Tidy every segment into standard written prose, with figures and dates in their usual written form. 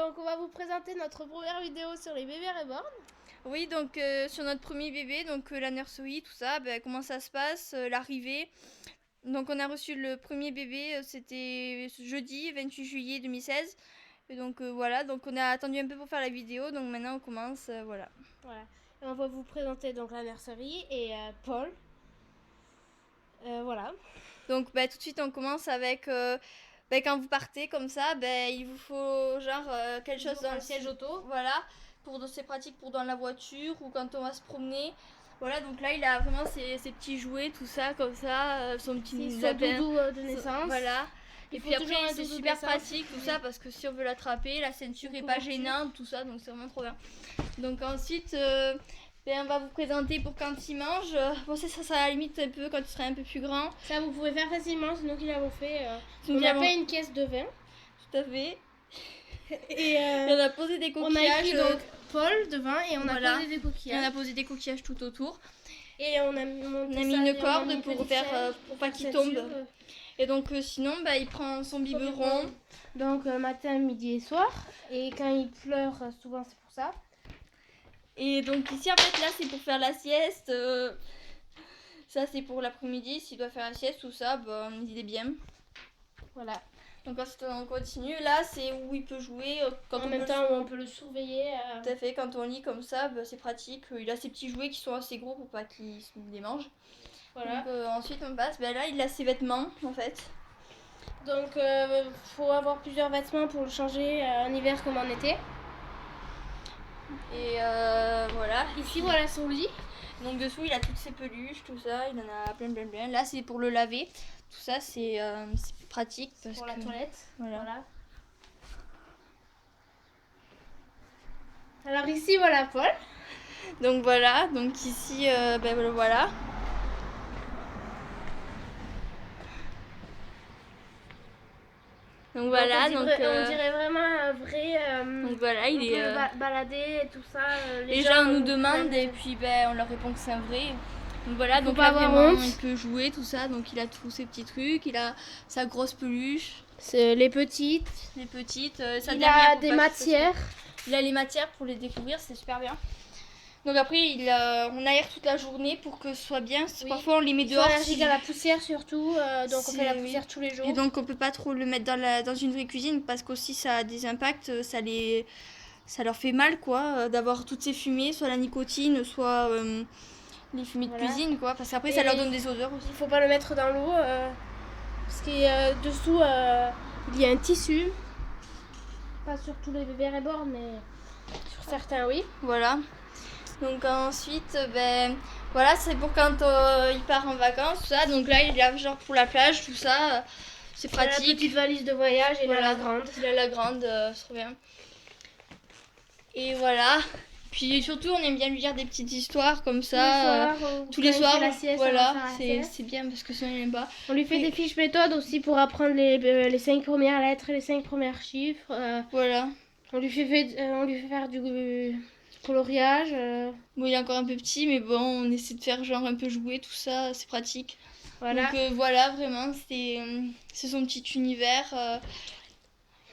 Donc on va vous présenter notre première vidéo sur les bébés reborn. Oui, donc sur notre premier bébé, donc la nursery, tout ça, comment ça se passe, l'arrivée. Donc on a reçu le premier bébé, c'était jeudi 28 juillet 2016. Et donc voilà, donc on a attendu un peu pour faire la vidéo, donc maintenant on commence, voilà. Voilà. Et on va vous présenter donc la nursery et Paul. Voilà. Donc tout de suite on commence avec quand vous partez comme ça, il vous faut genre quelque chose dans le siège auto. Voilà, c'est pratique pour dans la voiture ou quand on va se promener. Voilà, donc là il a vraiment ses petits jouets, tout ça, comme ça, son petit lapin. Doudou de naissance. Voilà. Et puis après c'est super pratique tout ça parce que si on veut l'attraper, la ceinture est pas gênante, tout ça, donc c'est vraiment trop bien. Donc ensuite on va vous présenter pour quand il mange. Bon, ça à la limite un peu quand il sera un peu plus grand. Ça vous pouvez faire facilement, c'est nous qui l'avons fait. On a fait une caisse de vin. Tout à fait. Et on a posé des coquillages. On a écrit donc Paul de vin et on a posé des coquillages. On a posé des coquillages tout autour. Et on a mis une corde pour pas qu'il tombe. Et donc sinon il prend son biberon. Donc matin, midi et soir. Et quand il pleure, souvent c'est pour ça. Et donc ici en fait là c'est pour faire la sieste. Ça c'est pour l'après-midi, s'il doit faire la sieste, tout ça, il est bien. Voilà. Donc ensuite on continue, là c'est où il peut jouer. En même temps on peut le surveiller. Tout à fait, quand on lit comme ça, c'est pratique. Il a ses petits jouets qui sont assez gros pour pas qu'il les mange. Voilà. Donc ensuite on passe, là il a ses vêtements en fait. Donc faut avoir plusieurs vêtements pour le changer en hiver comme en été. Et voilà. Ici voilà son lit. Donc dessous il a toutes ses peluches, tout ça, il en a plein. Là c'est pour le laver, tout ça c'est pratique. Parce pour la toilette. Voilà. Alors ici voilà Paul. Donc voilà, donc ici voilà. Donc voilà, on dirait vraiment un vrai. Donc voilà, il est balader et tout ça. Les gens nous demandent et puis on leur répond que c'est un vrai. Donc voilà, donc là vraiment il peut jouer tout ça, donc il a tous ses petits trucs, il a sa grosse peluche. C'est les petites. Ça il a des matières. Il a les matières pour les découvrir, c'est super bien. Donc après on aère toute la journée pour que ce soit bien. Oui. Parfois on les met dehors. Allergique à la poussière surtout, donc on fait la poussière tous les jours. Et donc on peut pas trop le mettre dans une vraie cuisine parce qu'aussi ça a des impacts, ça leur fait mal quoi, d'avoir toutes ces fumées, soit la nicotine, soit les fumées de cuisine quoi, parce qu'après ça leur donne des odeurs aussi. Il faut pas le mettre dans l'eau parce que dessous il y a un tissu. Pas sur tous les bébés reborn mais sur certains oui. Voilà. Donc ensuite, voilà, c'est pour quand il part en vacances, tout ça. Donc là, il a genre pour la plage, tout ça. C'est pratique. Il a la petite valise de voyage et voilà, la grande. Il a la grande, c'est trop bien. Et voilà. Puis surtout, on aime bien lui dire des petites histoires comme ça. Tous les soirs, voilà, c'est bien parce que sinon il n'aime pas. On lui fait des fiches méthodes aussi pour apprendre les 5 premières lettres et les 5 premiers chiffres. Voilà. On lui fait faire du coloriage. Bon, il est encore un peu petit, mais bon, on essaie de faire genre un peu jouer, tout ça, c'est pratique. Voilà. Donc voilà, vraiment, c'est son petit univers.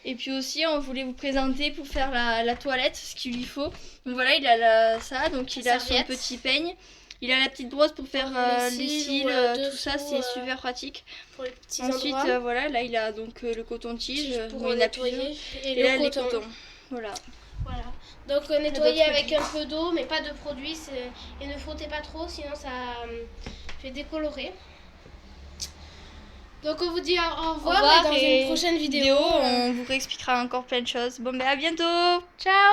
Et puis aussi, on voulait vous présenter pour faire la toilette, ce qu'il lui faut. Donc voilà, il a ça, donc il a son petit peigne. Il a la petite brosse pour faire les cils, tout ça, c'est super pratique. Pour les petits ensuite, voilà, là il a donc le coton-tige pour nettoyer et là, les cotons. Voilà. Donc nettoyer avec un peu d'eau, mais pas de produit, et ne frottez pas trop, sinon ça fait décolorer. Donc on vous dit au revoir et dans une prochaine vidéo, on vous réexpliquera encore plein de choses. Bon à bientôt. Ciao.